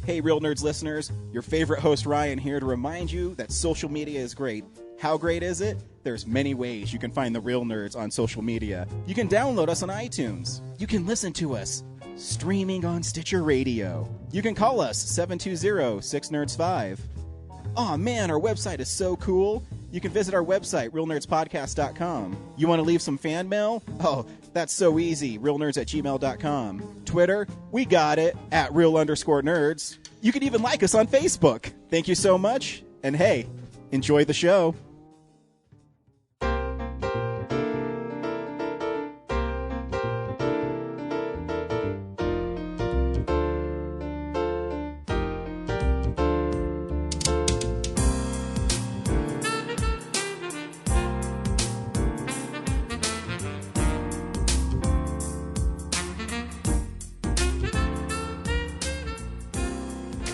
Hey, Real Nerds listeners, your favorite host Ryan here to remind you that social media is great. How great is it? There's many ways you can find the Real Nerds on social media. You can download us on iTunes. You can listen to us streaming on Stitcher Radio. You can call us 720-6nerds5. Aw man, our website is so cool. You can visit our website, realnerdspodcast.com. You want to leave some fan mail? Oh, that's so easy, realnerds@gmail.com. Twitter, we got it, @real_nerds. You can even like us on Facebook. Thank you so much, and hey, enjoy the show.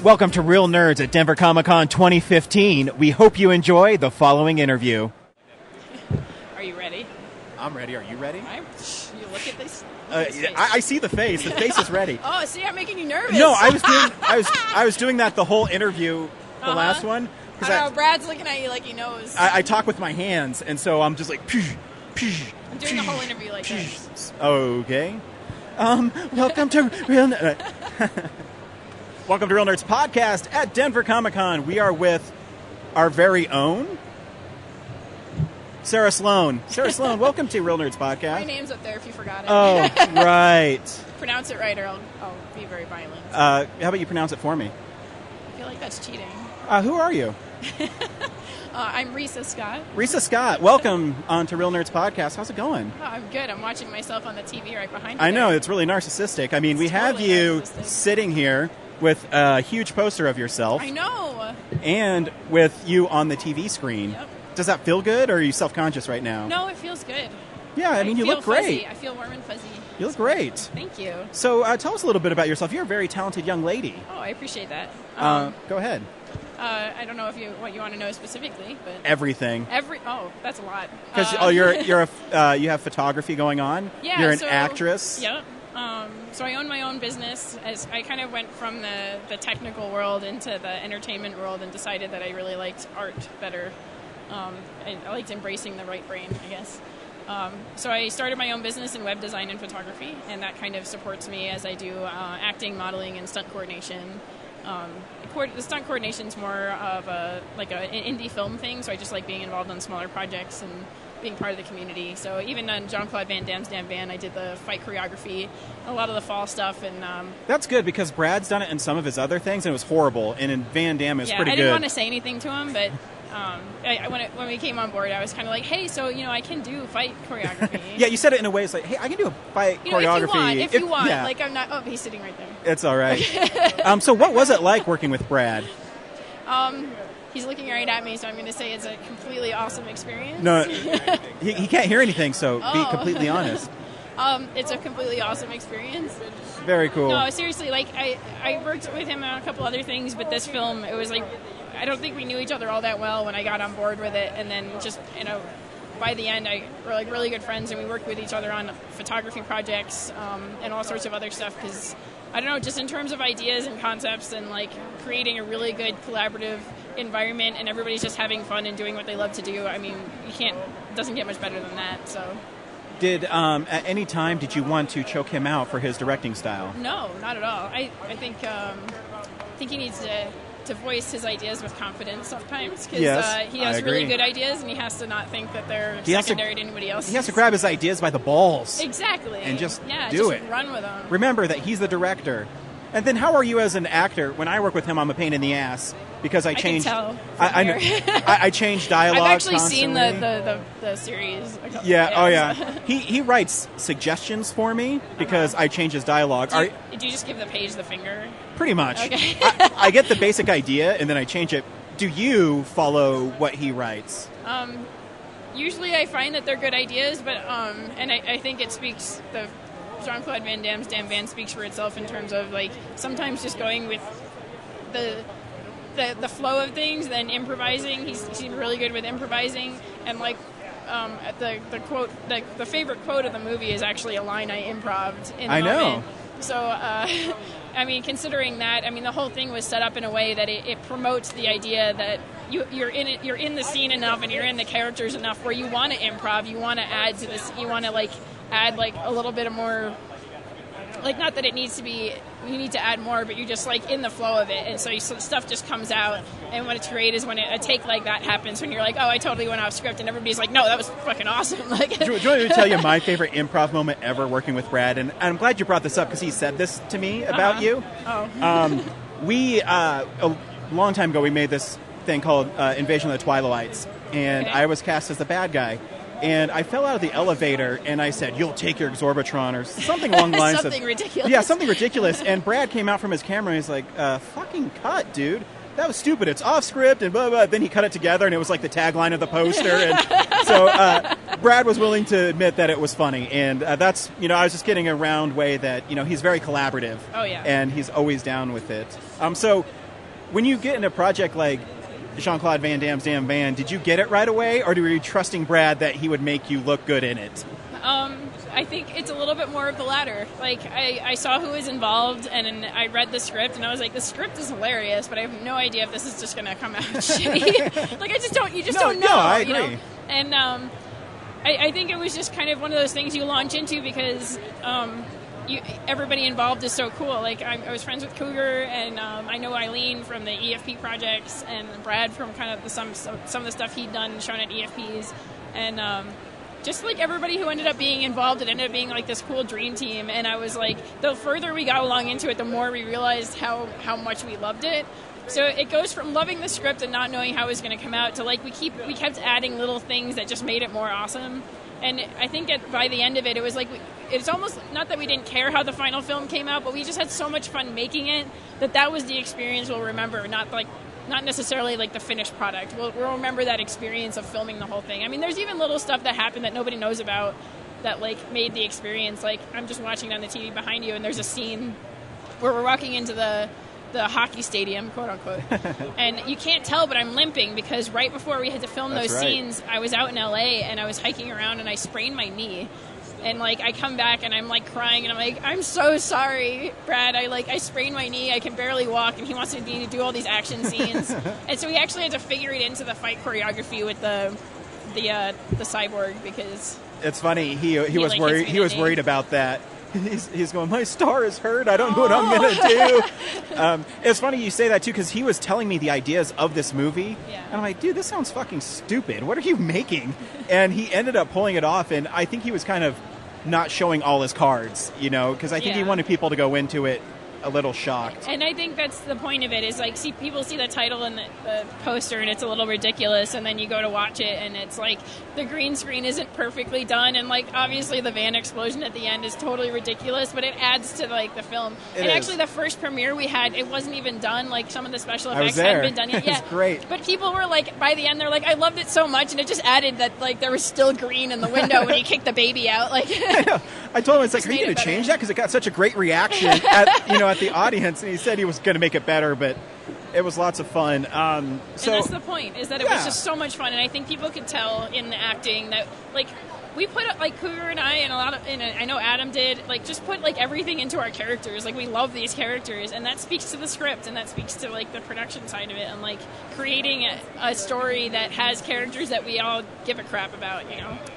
Welcome to Real Nerds at Denver Comic-Con 2015. We hope you enjoy the following interview. Are you ready? I'm ready. Are you ready? You look at this. I see the face. The face is ready. Oh, see, I'm making you nervous. No, I was doing that the whole interview, the last one. I know, Brad's looking at you like he knows. I talk with my hands, and so I'm just like, psh, psh, I'm doing the whole interview like this. Okay. Welcome to Real Welcome to Real Nerds Podcast at Denver Comic-Con. We are with our very own Sarah Sloan. Sarah Sloan, welcome to Real Nerds Podcast. My name's up there if you forgot it. Oh, right. Pronounce it right or I'll be very violent. How about you pronounce it for me? I feel like that's cheating. Who are you? I'm Risa Scott. Risa Scott, welcome on to Real Nerds Podcast. How's it going? Oh, I'm good. I'm watching myself on the TV right behind me. I know, it's really narcissistic. I mean, we have totally you narcissistic. sitting here with a huge poster of yourself. I know. And with you on the TV screen. Yep. Does that feel good, or are you self-conscious right now? No, it feels good. Yeah, I mean, you look great. Fuzzy. I feel warm and fuzzy. You look great. Thank you. So tell us a little bit about yourself. You're a very talented young lady. Oh, I appreciate that. Go ahead. I don't know what you want to know specifically, but Everything. That's a lot. Because you have photography going on. Yeah, You're an actress. Yep. So I own my own business. As I kind of went from the technical world into the entertainment world and decided that I really liked art better. I liked embracing the right brain, I guess. So I started my own business in web design and photography, and that kind of supports me as I do acting, modeling, and stunt coordination. The stunt coordination is more of an indie film thing, so I just like being involved on smaller projects and being part of the community. So even on Jean-Claude Van Damme's Damn Band, I did the fight choreography, a lot of the fall stuff. And that's good, because Brad's done it in some of his other things, and it was horrible. And in Van Damme, it was pretty good. I didn't want to say anything to him, but when we came on board, I was kind of like, hey, so, I can do fight choreography. Yeah, you said it in a way, it's like, hey, I can do a fight choreography. If you want. Yeah. Like, I'm not, oh, he's sitting right there. It's all right. So what was it like working with Brad? He's looking right at me, so I'm going to say it's a completely awesome experience. No, he can't hear anything, so be completely honest. It's a completely awesome experience. Very cool. No, seriously, like, I worked with him on a couple other things, but this film, it was like, I don't think we knew each other all that well when I got on board with it, and then just, by the end, we're like really good friends, and we worked with each other on photography projects and all sorts of other stuff, because, I don't know, just in terms of ideas and concepts and, like, creating a really good collaborative environment and everybody's just having fun and doing what they love to do. I mean, it doesn't get much better than that, so. Did, at any time, did you want to choke him out for his directing style? No, not at all. I think he needs to voice his ideas with confidence sometimes, because he has really good ideas and he has to not think that they're secondary to anybody else. He has to grab his ideas by the balls. Exactly. And just do it. Run with them. Remember that he's the director. And then how are you as an actor? When I work with him, I'm a pain in the ass because I change. I change dialogue. I've actually constantly. seen the series. Yeah. Oh yeah. He writes suggestions for me because I change his dialogue. Do you just give the page the finger? Pretty much. Okay. I get the basic idea and then I change it. Do you follow what he writes? Usually I find that they're good ideas, but and I think it speaks the. Jean-Claude Van Damme's Damn Band speaks for itself in terms of, like, sometimes just going with the flow of things, then improvising. He's really good with improvising, and, like, the quote, the favorite quote of the movie is actually a line I improv'd in the moment. I know. So I mean, considering that, I mean, the whole thing was set up in a way that it promotes the idea that you're in the scene enough and you're in the characters enough where you want to improv, you want to add to this, you want to like add like a little bit of more, like not that it needs to be, you need to add more, but you're just like in the flow of it, and so stuff just comes out. And what it's great is when a take like that happens, when you're like, oh, I totally went off script, and everybody's like, no, that was fucking awesome. Like, do you want me to tell you my favorite improv moment ever working with Brad? And I'm glad you brought this up because he said this to me about you. Oh. We a long time ago we made this thing called Invasion of the Twilights, and Okay. I was cast as the bad guy. And I fell out of the elevator, and I said, "You'll take your Exorbitron," or something along the lines of... Something ridiculous. Yeah, something ridiculous. And Brad came out from his camera, and he's like, fucking cut, dude. That was stupid. It's off script, and blah, blah. Then he cut it together, and it was like the tagline of the poster. And so Brad was willing to admit that it was funny. And that's, I was just getting a round way that, he's very collaborative. Oh, yeah. And he's always down with it. So when you get in a project like Jean-Claude Van Damme's Damn Van, did you get it right away, or were you trusting Brad that he would make you look good in it? I think it's a little bit more of the latter. Like, I saw who was involved, and I read the script, and I was like, the script is hilarious, but I have no idea if this is just going to come out shitty. Like, you just don't know. No, I agree. You know? And I think it was just kind of one of those things you launch into because everybody involved is so cool. Like, I was friends with Cougar, and I know Eileen from the EFP projects, and Brad from kind of some of the stuff he'd done shown at EFPs, and just like everybody who ended up being involved, it ended up being like this cool dream team. And I was like, the further we got along into it, the more we realized how much we loved it. So it goes from loving the script and not knowing how it was going to come out to like we kept adding little things that just made it more awesome. And I think by the end of it, it was like it's almost not that we didn't care how the final film came out, but we just had so much fun making it that was the experience we'll remember, not necessarily like the finished product. We'll remember that experience of filming the whole thing. I mean, there's even little stuff that happened that nobody knows about that like made the experience. Like, I'm just watching on the TV behind you, and there's a scene where we're walking into the hockey stadium, quote unquote, and you can't tell, but I'm limping because right before we had to film those scenes, I was out in LA and I was hiking around and I sprained my knee. And like I come back and I'm like crying and I'm like, I'm so sorry, Brad. I sprained my knee. I can barely walk, and he wants me to do all these action scenes. And so we actually had to figure it into the fight choreography with the cyborg because it's funny. He was like, worried. He was worried about that. He's going, my star is hurt. I don't know what I'm going to do. It's funny you say that, too, because he was telling me the ideas of this movie. Yeah. And I'm like, dude, this sounds fucking stupid. What are you making? And he ended up pulling it off, and I think he was kind of not showing all his cards, because I think he wanted people to go into it a little shocked. And I think that's the point of it, is like, people see the title and the poster and it's a little ridiculous, and then you go to watch it and it's like the green screen isn't perfectly done, and like obviously the van explosion at the end is totally ridiculous, but it adds to like the film. Actually the first premiere we had, it wasn't even done, like some of the special effects hadn't been done yet. It's great. But people were like, by the end they're like, I loved it so much, and it just added that like there was still green in the window when he kicked the baby out. Like I told him, it's like, are you going to change that? Because it got such a great reaction at the audience, and he said he was going to make it better, but it was lots of fun. And that's the point, is that it was just so much fun, and I think people could tell in the acting that, like, we put, like, Cougar and I, and I know Adam did, like, just put, like, everything into our characters. Like, we love these characters, and that speaks to the script, and that speaks to, like, the production side of it, and, like, creating a story that has characters that we all give a crap about,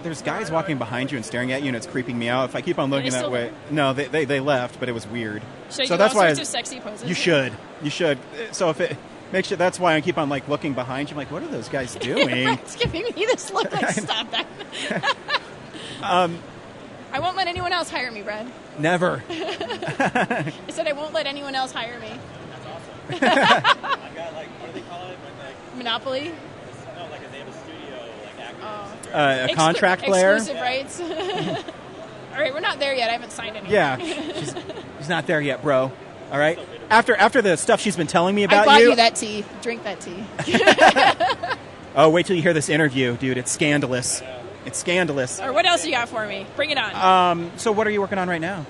There's guys walking behind you and staring at you, and it's creeping me out. If I keep on looking that way... there? No, they left, but it was weird. Should so I do that's all why sorts of sexy poses? You should. So if it... Make sure, that's why I keep on like looking behind you. I'm like, what are those guys doing? Brad's giving me this look like, stop that. I won't let anyone else hire me, Brad. Never. I said I won't let anyone else hire me. That's awesome. I got like, what do they call it? Monopoly? No, like they have a studio, like actors. A contract player? Exclusive rights. All right, we're not there yet. I haven't signed anything. Yeah. She's not there yet, bro. All right? After the stuff she's been telling me about I bought you that tea. Drink that tea. Oh, wait till you hear this interview, dude. It's scandalous. It's scandalous. Or what else you got for me? Bring it on. So what are you working on right now?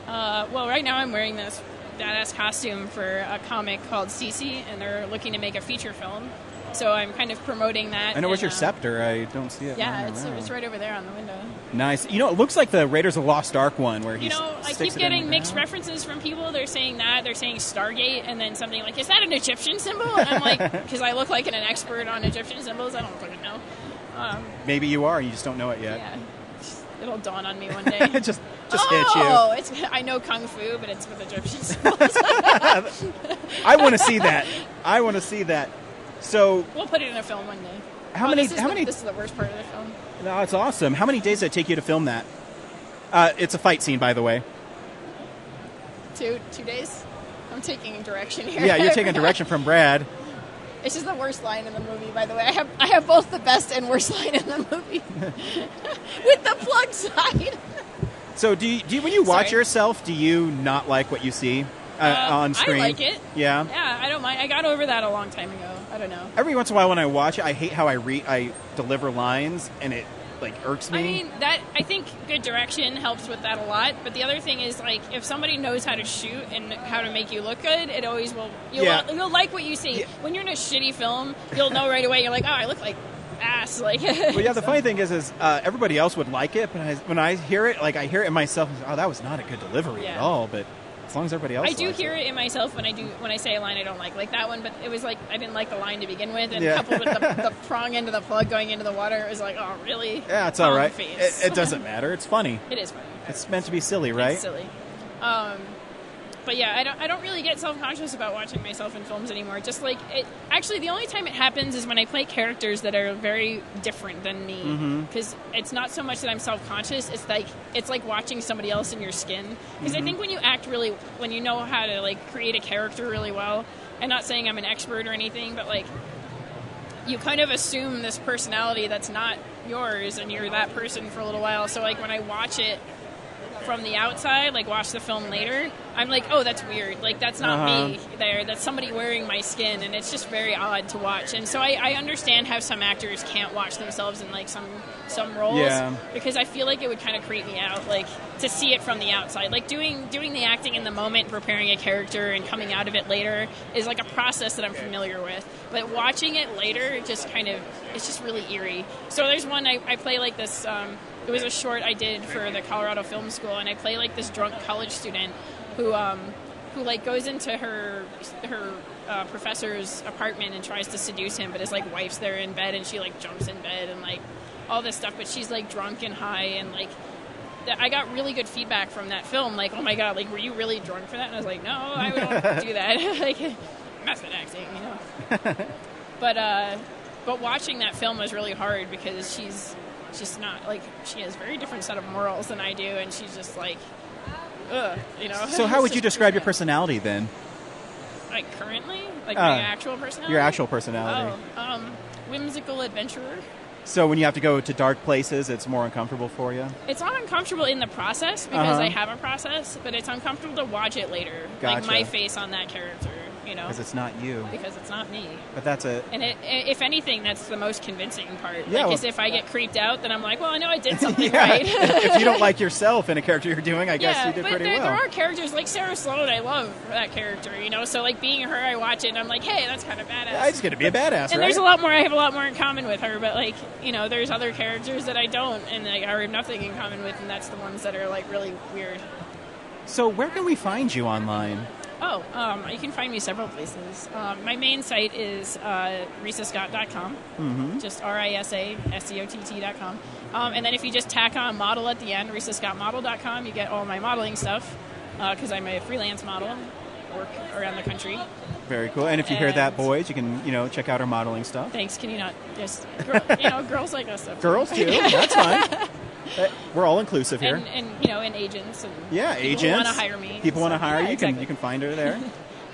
Well, right now I'm wearing this badass costume for a comic called Cece, and they're looking to make a feature film. So I'm kind of promoting that. I know, where's your and, scepter? I don't see it. Yeah, lying around. it's right over there on the window. Nice. You know, it looks like the Raiders of the Lost Ark one where he I keep getting mixed references from people. They're saying that. They're saying Stargate, and then something like, is that an Egyptian symbol? And I'm like, because I look like an expert on Egyptian symbols. I don't fucking know. Maybe you are. You just don't know it yet. Yeah. It'll dawn on me one day. just hit you. Oh, I know Kung Fu, but it's with Egyptian symbols. I want to see that. So we'll put it in a film one day. How many? This is the worst part of the film. No, it's awesome. How many days did it take you to film that? It's a fight scene, by the way. 2 days. I'm taking direction here. Yeah, you're taking direction from Brad. It's just the worst line in the movie, by the way. I have both the best and worst line in the movie. With the plug side. So do you when you watch yourself, do you not like what you see on screen? I like it. Yeah? Yeah, I don't mind. I got over that a long time ago. I don't know. Every once in a while when I watch it, I hate how I deliver lines, and it irks me. I mean, I think good direction helps with that a lot. But the other thing is, if somebody knows how to shoot and how to make you look good, it always will. You'll like what you see. Yeah. When you're in a shitty film, you'll know right away. You're like, oh, I look like ass. Well, yeah. The funny thing is everybody else would like it, but when I hear it, I hear it in myself. Oh, that was not a good delivery at all. But as long as everybody else, I do hear it in myself when I say a line I don't like that one. But it was I didn't like the line to begin with, and coupled with the prong end of the plug going into the water, it was like, oh, really? Yeah, it's all right. It doesn't matter. It's funny. It is funny. It's meant to be silly, right? It's silly. But yeah, I don't really get self-conscious about watching myself in films anymore. Just actually, the only time it happens is when I play characters that are very different than me. Because it's not so much that I'm self-conscious. It's like watching somebody else in your skin. Because I think when you act when you know how to create a character really well, and not saying I'm an expert or anything, but you kind of assume this personality that's not yours, and you're that person for a little while. So when I watch it from the outside, watch the film later, I'm like, oh, that's weird. That's not me there. That's somebody wearing my skin, and it's just very odd to watch. And so I understand how some actors can't watch themselves in some roles, because I feel like it would kind of creep me out, to see it from the outside. Doing the acting in the moment, preparing a character, and coming out of it later is a process that I'm familiar with. But watching it later, it's just really eerie. So there's one I play this. It was a short I did for the Colorado Film School, and I play this drunk college student who goes into her professor's apartment and tries to seduce him, but his wife's there in bed, and she jumps in bed and all this stuff, but she's drunk and high, and I got really good feedback from that film. Oh my god, were you really drunk for that? And I was like, no, I wouldn't do that. Method acting, But watching that film was really hard because she's just not she has a very different set of morals than I do, and she's just ugh, So how would you describe your personality then? Currently? My actual personality? Your actual personality. Whimsical adventurer. So when you have to go to dark places, it's more uncomfortable for you? It's not uncomfortable in the process, because I have a process, but it's uncomfortable to watch it later. Gotcha. My face on that character, Because it's not you. Because it's not me. But that's it. And if anything, that's the most convincing part. Because if I get creeped out, then I'm like, well, I know I did something right. If you don't like yourself in a character you're doing, I guess you did pretty well. There are characters like Sarah Sloan. I love that character, So being her, I watch it and I'm like, hey, that's kind of badass. Yeah, I just get to be a badass, and there's a lot more. I have a lot more in common with her, but there's other characters that I don't, and I have nothing in common with, and that's the ones that are really weird. So where can we find you online? You can find me several places. My main site is risascott.com, just RISASCOTT.com. And then if you just tack on model at the end, risascottmodel.com, you get all my modeling stuff, because I'm a freelance model, work around the country. Very cool. And if you hear that, boys, you can, check out our modeling stuff. Thanks. Can you not just, girls like us. Girls too. That's fine. We're all inclusive here. And agents. And agents. People want to hire me. People want to hire you. Exactly. You can find her there.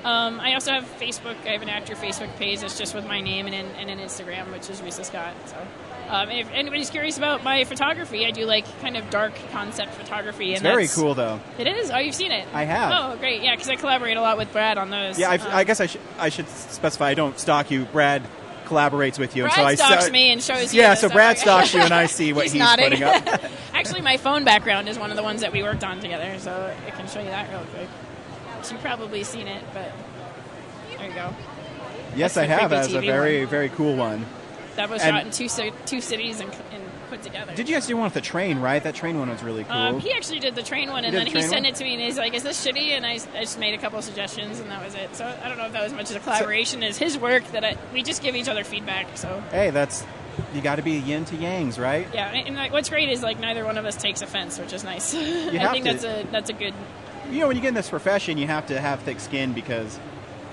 I also have Facebook. I have an actor Facebook page that's just with my name, and an Instagram, which is Risa Scott. So, if anybody's curious about my photography, I do kind of dark concept photography. It's very cool, though. It is. Oh, you've seen it? I have. Oh, great. Yeah, because I collaborate a lot with Brad on those. Yeah, I guess I should specify. I don't stalk you. Brad collaborates with you, Brad and so stalks me and shows you. Yeah, so Brad stalks you, and I see what he's putting up. Actually, my phone background is one of the ones that we worked on together, so I can show you that real quick. You've probably seen it, but there you go. Yes, I have. That's a very, very cool one. That was shot in two cities and put together. Did you guys do one with the train, right? That train one was really cool. He actually did the train one, and then he sent it to me, and he's like, is this shitty? And I just made a couple of suggestions, and that was it. So I don't know if that was much of a collaboration as his work, that we just give each other feedback. So hey, you got to be yin to yangs, right? Yeah, and like, what's great is like neither one of us takes offense, which is nice. I think that's a good... You know, when you get in this profession, you have to have thick skin because...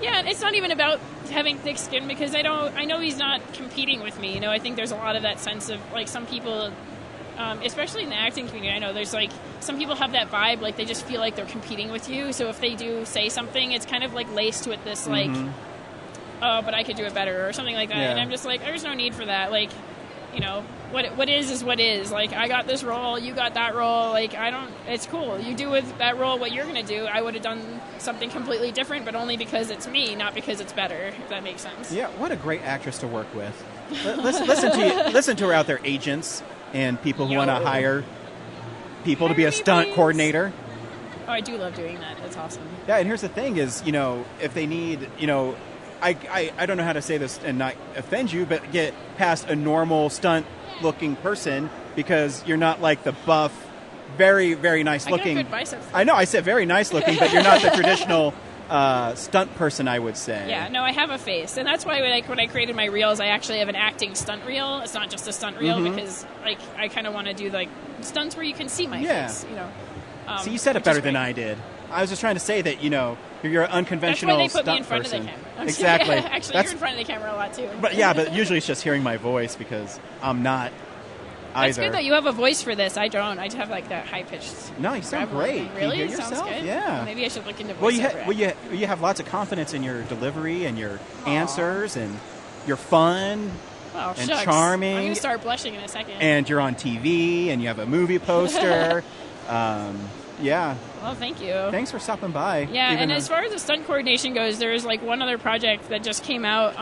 Yeah, it's not even about having thick skin because I know he's not competing with me. You know, I think there's a lot of that sense of like some people, especially in the acting community, I know there's like some people have that vibe, like they just feel like they're competing with you. So if they do say something, it's kind of like laced with this like, oh, but I could do it better or something like that. Yeah. And I'm just like, there's no need for that. Like, you know, what is what is. Like, I got this role, you got that role. Like, it's cool. You do with that role what you're going to do. I would have done something completely different, but only because it's me, not because it's better, if that makes sense. Yeah, what a great actress to work with. Listen to her out there, agents and people who want to hire people to be a stunt coordinator. Oh, I do love doing that. That's awesome. Yeah, and here's the thing is, you know, if they need, you know, I don't know how to say this and not offend you, but get past a normal stunt-looking person because you're not like the buff, very, very nice-looking. I got good biceps. I know, I said very nice-looking, but you're not the traditional stunt person, I would say. Yeah, no, I have a face, and that's why when I created my reels, I actually have an acting stunt reel. It's not just a stunt reel because like I kind of want to do like stunts where you can see my face. You know. See, you said it better than I did. I was just trying to say that, you know, you're an unconventional stunt person. That's why they put me in front person. of the camera. Exactly. Actually, you're in front of the camera a lot, too. But usually it's just hearing my voice because I'm not either. That's good, though. You have a voice for this. I don't. I just have, like, that high-pitched... No, you sound great. Really? Can you hear Sounds yourself? good? Yeah. Maybe I should look into voiceover. You have lots of confidence in your delivery and your answers, and you're fun and charming. I'm going to start blushing in a second. And you're on TV, and you have a movie poster. Yeah. Well, thank you. Thanks for stopping by. Yeah, and as far as the stunt coordination goes, there's like one other project that just came out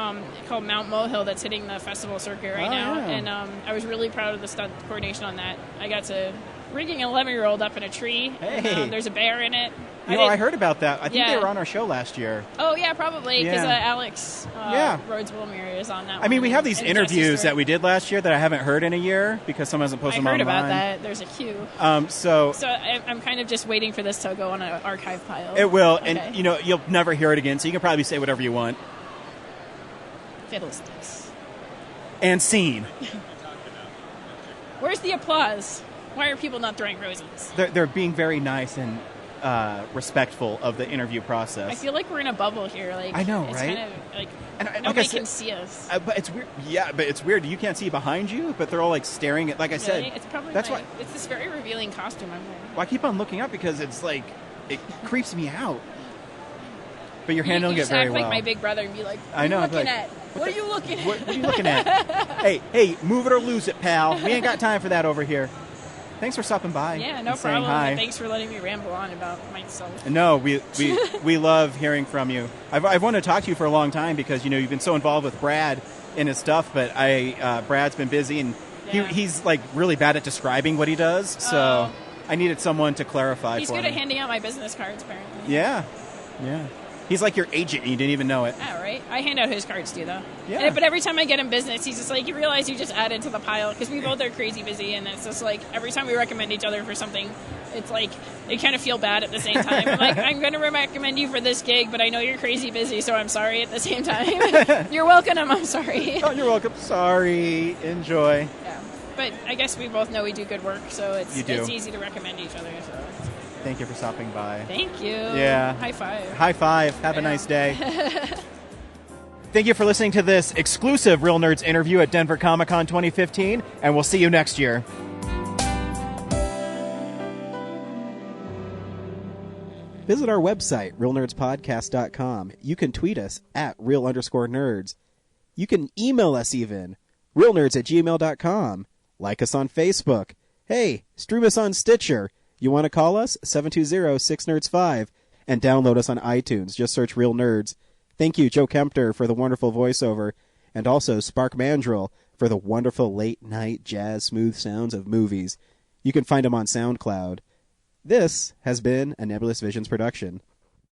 called Mount Mohill that's hitting the festival circuit right now. Yeah. And I was really proud of the stunt coordination on that. I got to rigging an 11-year-old up in a tree. Hey. And, there's a bear in it. I heard about that. I think they were on our show last year. Oh, yeah, probably, because Alex Rhodes Wilmere is on that one. I mean, we have these interviews that we did last year that I haven't heard in a year because someone hasn't posted them online. I heard about that. There's a queue. So I'm kind of just waiting for this to go on an archive pile. It will, and, you know, you'll never hear it again, so you can probably say whatever you want. Fiddlesticks. And scene. Where's the applause? Why are people not throwing roses? They're being very nice and respectful of the interview process. I feel like we're in a bubble here. Like, I know, it's right? Kind of like and nobody can see us. But it's weird. Yeah, but it's weird. You can't see behind you, but they're all like staring at. Like I said, it's probably why it's this very revealing costume I'm wearing. Well, I keep on looking up because it's like it creeps me out. But you're handling it very well. You act like my big brother and be like, "What I know. Are you looking at? What are you looking at? What are you looking at? Hey, move it or lose it, pal. We ain't got time for that over here." Thanks for stopping by. Yeah, no problem. And thanks for letting me ramble on about myself. No, we love hearing from you. I've wanted to talk to you for a long time because, you know, you've been so involved with Brad in his stuff, but Brad's been busy and he's like really bad at describing what he does. So I needed someone to clarify. He's good at handing out my business cards, apparently. Yeah. He's like your agent and you didn't even know it. Oh, right. I hand out his cards too, though. Yeah. But every time I get him business, he's just like, you realize you just added to the pile because we both are crazy busy, and it's just like every time we recommend each other for something, it's like you kind of feel bad at the same time. I'm like, I'm going to recommend you for this gig, but I know you're crazy busy, so I'm sorry at the same time. You're welcome. I'm sorry. Oh, you're welcome. Sorry. Enjoy. Yeah. But I guess we both know we do good work, so it's easy to recommend each other. So. Thank you for stopping by. Thank you. Yeah. High five. High five. Have a nice day. Thank you for listening to this exclusive Real Nerds interview at Denver Comic Con 2015, and we'll see you next year. Visit our website, realnerdspodcast.com. You can tweet us at real_nerds. You can email us even, realnerds@gmail.com. Like us on Facebook. Hey, stream us on Stitcher. You want to call us? 720-6nerds5. And download us on iTunes. Just search Real Nerds. Thank you, Joe Kempter, for the wonderful voiceover. And also Spark Mandrill for the wonderful late-night jazz smooth sounds of movies. You can find them on SoundCloud. This has been a Nebulous Visions production.